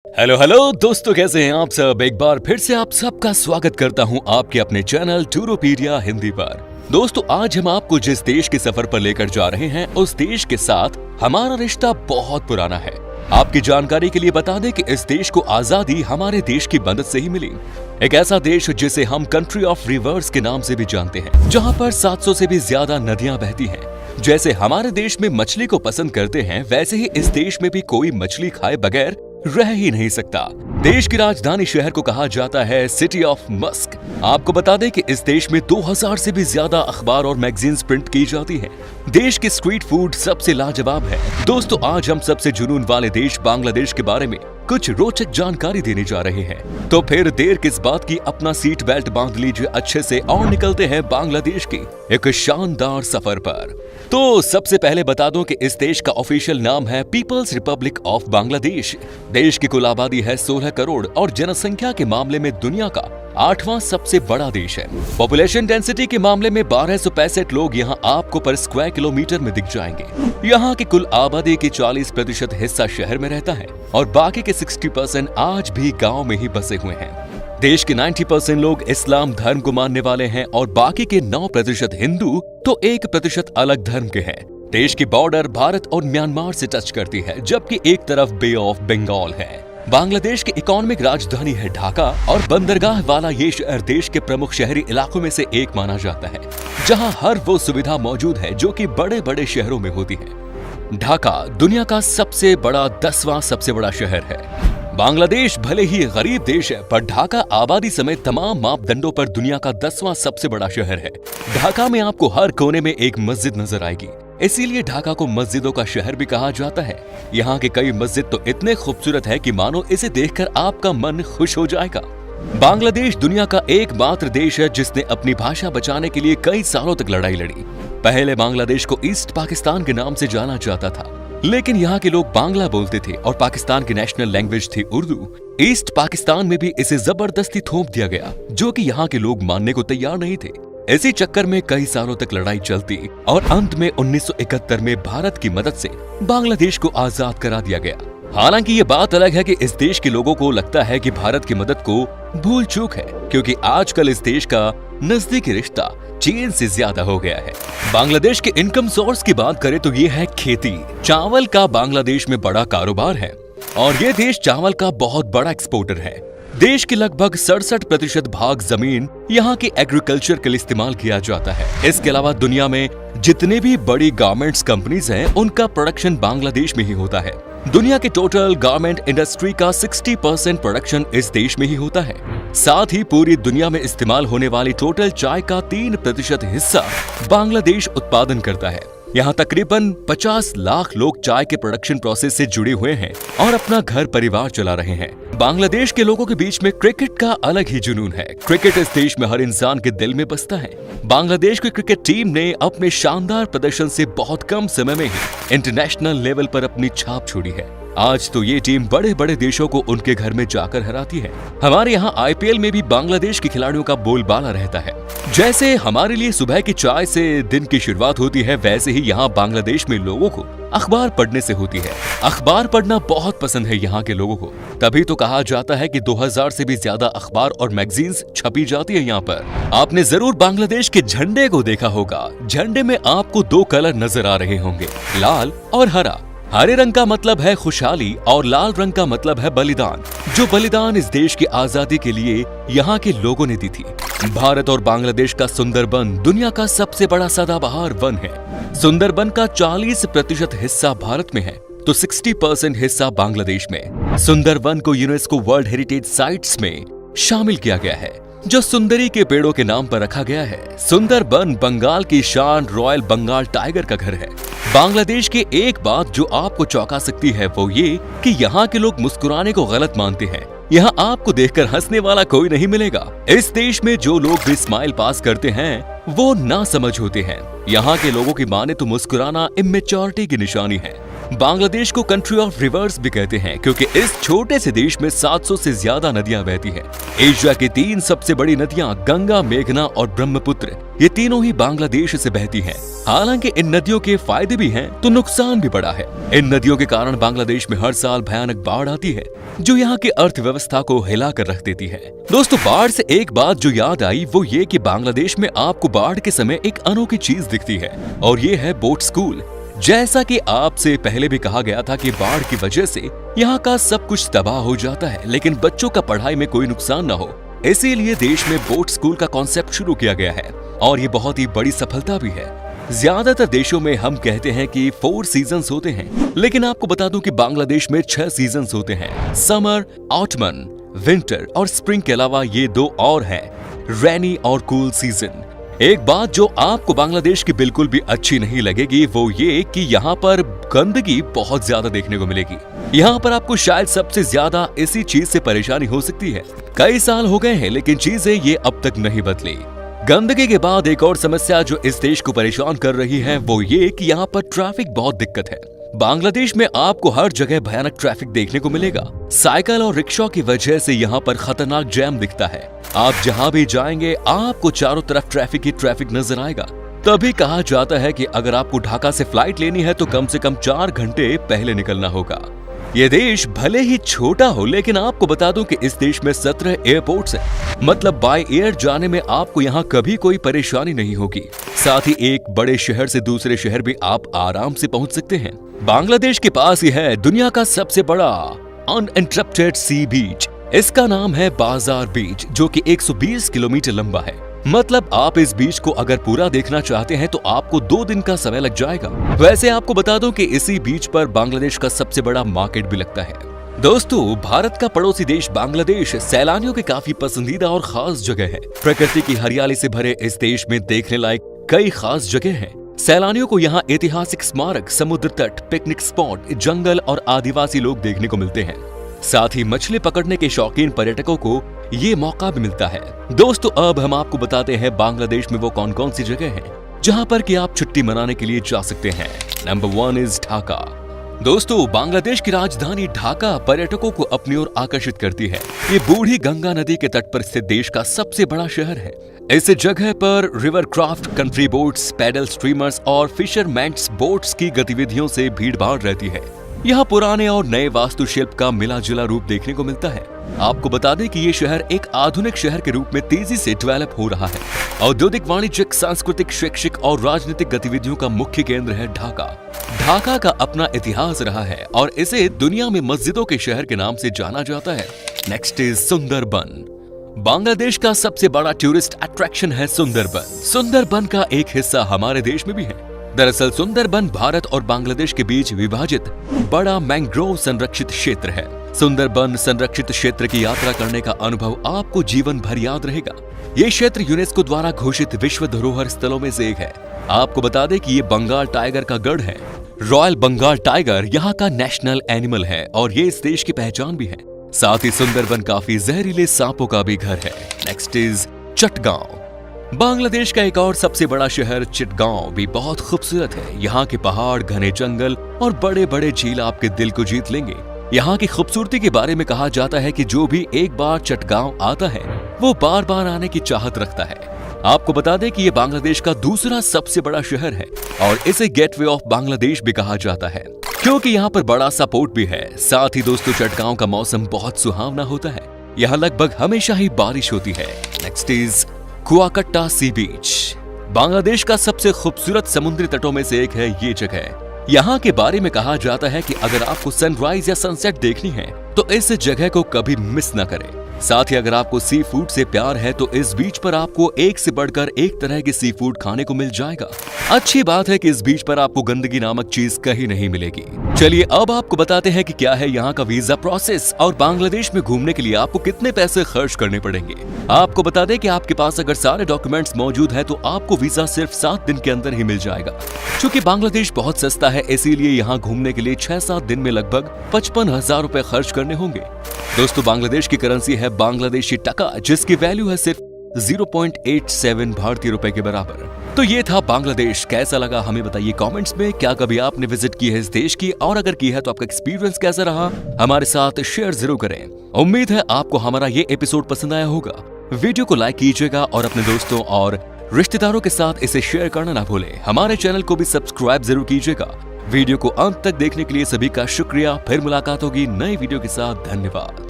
Hello hello दोस्तों, कैसे हैं आप सब। एक बार फिर से आप सबका स्वागत करता हूं आपके अपने चैनल टूरोपीडिया हिंदी पर। दोस्तों, आज हम आपको जिस देश के सफर पर लेकर जा रहे हैं उस देश के साथ हमारा रिश्ता बहुत पुराना है। आपकी जानकारी के लिए बता दें कि इस देश को आजादी हमारे देश की मदद से ही मिली। एक ऐसा देश जिसे हम कंट्री ऑफ रिवर्स के नाम से भी जानते हैं, जहाँ पर 700 से भी ज्यादा नदियां बहती हैं। जैसे हमारे देश में मछली को पसंद करते हैं, वैसे ही इस देश में भी कोई मछली खाए बगैर रह ही नहीं सकता। देश की राजधानी शहर को कहा जाता है सिटी ऑफ मस्क। आपको बता दें कि इस देश में 2000 से भी ज्यादा अखबार और मैगजीन्स प्रिंट की जाती हैं। देश की स्ट्रीट फूड सबसे लाजवाब है। दोस्तों, आज हम सबसे जुनून वाले देश बांग्लादेश के बारे में कुछ रोचक जानकारी देने जा रहे हैं। तो फिर देर किस बात की, अपना सीट बेल्ट बांध लीजिए अच्छे से और निकलते हैं बांग्लादेश के एक शानदार सफर पर। तो सबसे पहले बता दूं कि इस देश का ऑफिशियल नाम है पीपल्स रिपब्लिक ऑफ बांग्लादेश। देश की कुल आबादी है 16 करोड़ और जनसंख्या के मामले में दुनिया का 8वां सबसे बड़ा देश है। पॉपुलेशन डेंसिटी के मामले में 1265 लोग यहां आपको पर स्क्वायर किलोमीटर में दिख जाएंगे। यहां की कुल आबादी की 40% हिस्सा शहर में रहता है और बाकी के 60% आज भी गांव में ही बसे हुए हैं। देश के 90% लोग इस्लाम धर्म को मानने वाले हैं और बाकी के 9% हिंदू तो 1% अलग धर्म के हैं। देश की बॉर्डर भारत और म्यांमार से टच करती है, जबकि एक तरफ बे ऑफ बंगाल है। बांग्लादेश की इकोनॉमिक राजधानी है ढाका और बंदरगाह वाला ये शहर देश के प्रमुख शहरी इलाकों में से एक माना जाता है, जहां हर वो सुविधा मौजूद है जो कि बड़े बड़े शहरों में होती है। ढाका दुनिया का सबसे बड़ा 10वां सबसे बड़ा शहर है। बांग्लादेश भले ही गरीब देश है, पर ढाका आबादी समेत तमाम मापदंडों पर दुनिया का 10वां सबसे बड़ा शहर है। ढाका में आपको हर कोने में एक मस्जिद नजर आएगी, इसीलिए ढाका को मस्जिदों का शहर भी कहा जाता है। यहाँ के कई मस्जिद तो इतने खूबसूरत है कि मानो इसे देखकर आपका मन खुश हो जाएगा। बांग्लादेश दुनिया का एकमात्र देश है जिसने अपनी भाषा बचाने के लिए कई सालों तक लड़ाई लड़ी। पहले बांग्लादेश को ईस्ट पाकिस्तान के नाम से जाना जाता था, लेकिन यहाँ के लोग बांग्ला बोलते थे और पाकिस्तान की नेशनल लैंग्वेज थी उर्दू। ईस्ट पाकिस्तान में भी इसे जबरदस्ती थोप दिया गया, जो कि यहाँ के लोग मानने को तैयार नहीं थे। इसी चक्कर में कई सालों तक लड़ाई चलती और अंत में 1971 में भारत की मदद से बांग्लादेश को आजाद करा दिया गया। हालांकि ये बात अलग है कि इस देश के लोगों को लगता है कि भारत की मदद को भूल चूक है, क्योंकि आजकल इस देश का नजदीकी रिश्ता चीन से ज्यादा हो गया है। बांग्लादेश के इनकम सोर्स की बात करें तो ये है खेती। चावल का बांग्लादेश में बड़ा कारोबार है और ये देश चावल का बहुत बड़ा एक्सपोर्टर है। देश की लगभग 67% भाग जमीन यहाँ की एग्रीकल्चर के लिए इस्तेमाल किया जाता है। इसके अलावा दुनिया में जितने भी बड़ी गारमेंट्स कंपनीज हैं, उनका प्रोडक्शन बांग्लादेश में ही होता है। दुनिया के टोटल गारमेंट इंडस्ट्री का 60% प्रोडक्शन इस देश में ही होता है। साथ ही पूरी दुनिया में इस्तेमाल होने वाली टोटल चाय का 3% हिस्सा बांग्लादेश उत्पादन करता है। यहाँ तकरीबन 50 लाख लोग चाय के प्रोडक्शन प्रोसेस से जुड़े हुए हैं और अपना घर परिवार चला रहे हैं। बांग्लादेश के लोगों के बीच में क्रिकेट का अलग ही जुनून है। क्रिकेट इस देश में हर इंसान के दिल में बसता है। बांग्लादेश की क्रिकेट टीम ने अपने शानदार प्रदर्शन से बहुत कम समय में ही इंटरनेशनल लेवल पर अपनी छाप छोड़ी है। आज तो ये टीम बड़े बड़े देशों को उनके घर में जाकर हराती है। हमारे यहाँ IPL में भी बांग्लादेश के खिलाड़ियों का बोलबाला रहता है। जैसे हमारे लिए सुबह की चाय से दिन की शुरुआत होती है, वैसे ही यहाँ बांग्लादेश में लोगों को अखबार पढ़ने से होती है। अखबार पढ़ना बहुत पसंद है यहाँ के लोगों को, तभी तो कहा जाता है कि 2000 से भी ज्यादा अखबार और मैगजीन्स छपी जाती है यहाँ पर। आपने जरूर बांग्लादेश के झंडे को देखा होगा। झंडे में आपको 2 कलर नजर आ रहे होंगे, लाल और हरा। हरे रंग का मतलब है खुशहाली और लाल रंग का मतलब है बलिदान, जो बलिदान इस देश की आजादी के लिए यहाँ के लोगों ने दी थी। भारत और बांग्लादेश का सुंदरबन दुनिया का सबसे बड़ा सदाबहार वन है। सुंदरबन का 40% हिस्सा भारत में है तो 60% हिस्सा बांग्लादेश में। सुंदरबन को यूनेस्को वर्ल्ड हेरिटेज साइट्स में शामिल किया गया है, जो सुंदरी के पेड़ों के नाम पर रखा गया है। सुंदरबन बंगाल की शान रॉयल बंगाल टाइगर का घर है। बांग्लादेश की एक बात जो आपको चौंका सकती है वो ये कि यहाँ के लोग मुस्कुराने को गलत मानते हैं। यहाँ आपको देखकर हंसने वाला कोई नहीं मिलेगा। इस देश में जो लोग भी स्माइल पास करते हैं वो ना समझ होते हैं। यहाँ के लोगों की माने तो मुस्कुराना इमेच्योरिटी की निशानी है। बांग्लादेश को कंट्री ऑफ रिवर्स भी कहते हैं क्योंकि इस छोटे से देश में 700 से ज्यादा नदियां बहती हैं। एशिया की 3 सबसे बड़ी नदियां गंगा, मेघना और ब्रह्मपुत्र, ये तीनों ही बांग्लादेश से बहती हैं। हालांकि इन नदियों के फायदे भी हैं तो नुकसान भी बड़ा है। इन नदियों के कारण बांग्लादेश में हर साल भयानक बाढ़ आती है जो यहाँ की अर्थव्यवस्था को हिला कर रख देती है। दोस्तों, बाढ़ से एक बात जो याद आई वो ये कि बांग्लादेश में आपको बाढ़ के समय एक अनोखी चीज दिखती है और ये है बोट स्कूल। जैसा कि आपसे पहले भी कहा गया था कि बाढ़ की वजह से यहाँ का सब कुछ तबाह हो जाता है, लेकिन बच्चों का पढ़ाई में कोई नुकसान न हो, इसीलिए देश में बोट स्कूल का कॉन्सेप्ट शुरू किया गया है और ये बहुत ही बड़ी सफलता भी है। ज्यादातर देशों में हम कहते हैं कि 4 सीजन्स होते हैं, लेकिन आपको बता दूं कि बांग्लादेश में 6 सीजन्स होते हैं। समर, ऑटमन, विंटर और स्प्रिंग के अलावा ये 2 और हैं, रेनी और कूल सीजन। एक बात जो आपको बांग्लादेश की बिल्कुल भी अच्छी नहीं लगेगी वो ये कि यहाँ पर गंदगी बहुत ज्यादा देखने को मिलेगी। यहाँ पर आपको शायद सबसे ज्यादा इसी चीज से परेशानी हो सकती है। कई साल हो गए हैं लेकिन चीजें ये अब तक नहीं बदली। गंदगी के बाद एक और समस्या जो इस देश को परेशान कर रही है वो ये कि यहाँ पर ट्रैफिक बहुत दिक्कत है। बांग्लादेश में आपको हर जगह भयानक ट्रैफिक देखने को मिलेगा। साइकिल और रिक्शा की वजह से यहाँ पर खतरनाक जैम दिखता है। आप जहाँ भी जाएंगे आपको चारों तरफ ट्रैफिक ही ट्रैफिक नजर आएगा। तभी कहा जाता है कि अगर आपको ढाका से फ्लाइट लेनी है तो कम से कम 4 घंटे पहले निकलना होगा। ये देश भले ही छोटा हो लेकिन आपको बता दूं कि इस देश में 17 एयरपोर्ट्स हैं। मतलब बाय एयर जाने में आपको यहाँ कभी कोई परेशानी नहीं होगी। साथ ही एक बड़े शहर से दूसरे शहर भी आप आराम से पहुंच सकते हैं। बांग्लादेश के पास ही है दुनिया का सबसे बड़ा अनइंटरप्टेड सी बीच। इसका नाम है बाजार बीच जो कि 120 किलोमीटर लंबा है। मतलब आप इस बीच को अगर पूरा देखना चाहते हैं तो आपको 2 दिन का समय लग जाएगा। वैसे आपको बता दूं कि इसी बीच पर बांग्लादेश का सबसे बड़ा मार्केट भी लगता है। दोस्तों, भारत का पड़ोसी देश बांग्लादेश सैलानियों की काफी पसंदीदा और खास जगह है। प्रकृति की हरियाली से भरे इस देश में देखने लायक कई खास जगह हैं। सैलानियों को यहाँ ऐतिहासिक स्मारक, समुद्र तट, पिकनिक स्पॉट, जंगल और आदिवासी लोग देखने को मिलते हैं। साथ ही मछली पकड़ने के शौकीन पर्यटकों को ये मौका भी मिलता है। दोस्तों, अब हम आपको बताते हैं बांग्लादेश में वो कौन कौन सी जगह हैं जहां पर कि आप छुट्टी मनाने के लिए जा सकते हैं। Number 1 is Dhaka. दोस्तों, बांग्लादेश की राजधानी ढाका पर्यटकों को अपनी ओर आकर्षित करती है। ये बूढ़ी गंगा नदी के तट पर स्थित देश का सबसे बड़ा शहर है। इस जगह पर river craft, country boats, paddle steamers और फिशरमैन्स बोट्स की गतिविधियों से भीड़ भाड़ रहती है। यहाँ पुराने और नए वास्तुशिल्प का मिला जुला रूप देखने को मिलता है। आपको बता दें कि ये शहर एक आधुनिक शहर के रूप में तेजी से डेवलप हो रहा है। औद्योगिक, वाणिज्यिक, सांस्कृतिक, शैक्षिक और राजनीतिक गतिविधियों का मुख्य केंद्र है ढाका। ढाका का अपना इतिहास रहा है और इसे दुनिया में मस्जिदों के शहर के नाम से जाना जाता है। Next is Sundarban. बांग्लादेश का सबसे बड़ा टूरिस्ट अट्रैक्शन है सुंदरबन। सुंदरबन का एक हिस्सा हमारे देश में भी है। दरअसल सुंदरबन भारत और बांग्लादेश के बीच विभाजित बड़ा मैंग्रोव संरक्षित क्षेत्र है। सुंदरबन संरक्षित क्षेत्र की यात्रा करने का अनुभव आपको जीवन भर याद रहेगा। ये क्षेत्र यूनेस्को द्वारा घोषित विश्व धरोहर स्थलों में से एक है। आपको बता दें कि ये बंगाल टाइगर का गढ़ है। रॉयल बंगाल टाइगर यहाँ का नेशनल एनिमल है और ये इस देश की पहचान भी है। साथ ही सुंदरबन काफी जहरीले सांपों का भी घर है। Next is Chittagong. बांग्लादेश का एक और सबसे बड़ा शहर चिटगांव भी बहुत खूबसूरत है। यहाँ के पहाड़, घने जंगल और बड़े बड़े झील आपके दिल को जीत लेंगे। यहाँ की खूबसूरती के बारे में कहा जाता है कि जो भी एक बार चिटगांव आता है वो बार बार आने की चाहत रखता है। आपको बता दें कि ये बांग्लादेश का दूसरा सबसे बड़ा शहर है और इसे गेटवे ऑफ बांग्लादेश भी कहा जाता है क्योंकि यहाँ पर बड़ा सा पोर्ट भी है। साथ ही दोस्तों, चिटगांव का मौसम बहुत सुहावना होता है। यहाँ लगभग हमेशा ही बारिश होती है। नेक्स्ट इज कुआकट्टा सी बीच। बांग्लादेश का सबसे खूबसूरत समुद्री तटों में से एक है ये जगह। यहाँ के बारे में कहा जाता है कि अगर आपको सनराइज या सनसेट देखनी है तो इस जगह को कभी मिस ना करें। साथ ही अगर आपको सी फूड से प्यार है तो इस बीच पर आपको एक से बढ़कर एक तरह के सी फूड खाने को मिल जाएगा। अच्छी बात है कि इस बीच पर आपको गंदगी नामक चीज कहीं नहीं मिलेगी। चलिए अब आपको बताते हैं कि क्या है यहाँ का वीजा प्रोसेस और बांग्लादेश में घूमने के लिए आपको कितने पैसे खर्च करने पड़ेंगे। आपको बता दें कि आपके पास अगर सारे डॉक्यूमेंट्स मौजूद है तो आपको वीजा सिर्फ 7 दिन के अंदर ही मिल जाएगा। चूंकि बांग्लादेश बहुत सस्ता है इसीलिए यहाँ घूमने के लिए 6-7 दिन में लगभग 55,000 रुपए खर्च करने होंगे। दोस्तों, बांग्लादेश की करेंसी है बांग्लादेशी टका जिसकी वैल्यू है सिर्फ 0.87 भारतीय रुपए के बराबर। तो ये था बांग्लादेश। कैसा लगा हमें बताइए कमेंट्स में। क्या कभी आपने विजिट की है इस देश की, और अगर की है तो आपका एक्सपीरियंस कैसा रहा हमारे साथ शेयर जरूर करें। उम्मीद है आपको हमारा ये एपिसोड पसंद आया होगा। वीडियो को लाइक कीजिएगा और अपने दोस्तों और रिश्तेदारों के साथ इसे शेयर करना ना भूलें। हमारे चैनल को भी सब्सक्राइब जरूर कीजिएगा। वीडियो को अंत तक देखने के लिए सभी का शुक्रिया। फिर मुलाकात होगी नई वीडियो के साथ। धन्यवाद।